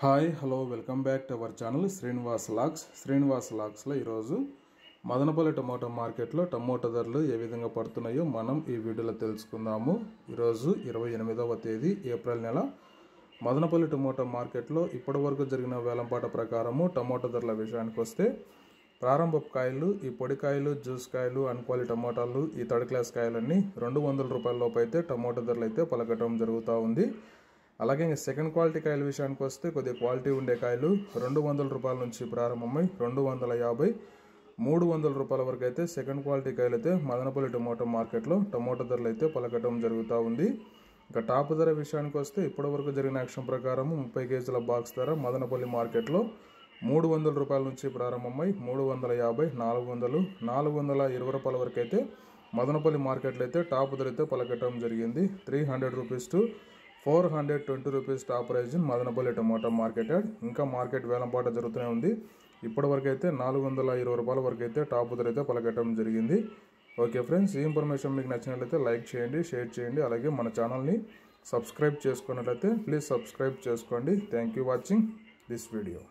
Hi hello welcome back to our channel Srinivas లాగ్స్లో ఈరోజు Madanapalle tomato మార్కెట్లో టమోటా ధరలు ఏ విధంగా పడుతున్నాయో మనం ఈ వీడియోలో తెలుసుకుందాము. ఈరోజు 28వ తేదీ ఏప్రిల్ నెల మదనపల్లి టమోటా మార్కెట్లో ఇప్పటివరకు జరిగిన వేలంపాట ప్రకారము టమోటా ధరల విషయానికి వస్తే ప్రారంభపు కాయలు, ఈ పొడికాయలు, జ్యూస్ కాయలు, అన్క్వాలిటీ టమోటాలు, ఈ థర్డ్ క్లాస్ కాయలన్నీ 200 రూపాయల లోపు అయితే టమోటా ధరలు అయితే పలకటం జరుగుతూ ఉంది. అలాగే సెకండ్ క్వాలిటీ కాయల విషయానికి వస్తే కొద్దిగా క్వాలిటీ ఉండే కాయలు 200 రూపాయల నుంచి ప్రారంభమై 250, 300 రూపాయల వరకు అయితే సెకండ్ క్వాలిటీ కాయలు అయితే మదనపల్లి టమోటా మార్కెట్లో టమోటా ధరలు అయితే పలకటం జరుగుతూ ఉంది. ఇక టాప్ ధర విషయానికి వస్తే ఇప్పటివరకు జరిగిన యాక్షన్ ప్రకారం 30 కేజీల బాక్స్ ధర మదనపల్లి మార్కెట్లో 300 రూపాయల నుంచి ప్రారంభమై 350, 400, 420 రూపాయల వరకు అయితే మదనపల్లి మార్కెట్లో అయితే టాప్ ధర అయితే పలకటం జరిగింది. 300 రూపీస్ టు 420 rupees top prize in Madanapalle tomato market. ఇంకా మార్కెట్ వేలంపాట జరుగుతూనే ఉంది. ఇప్పటివరకు అయితే 420 రూపాయల వరకు అయితే టాప్ ధర అయితే పలకటం జరిగింది. ఓకే ఫ్రెండ్స్, ఈ ఇన్ఫర్మేషన్ మీకు నచ్చినట్లయితే లైక్ చేయండి, షేర్ చేయండి. అలాగే మన ఛానల్ని సబ్స్క్రైబ్ చేసుకున్నట్లయితే ప్లీజ్ సబ్స్క్రైబ్ చేసుకోండి. Thank you watching this video.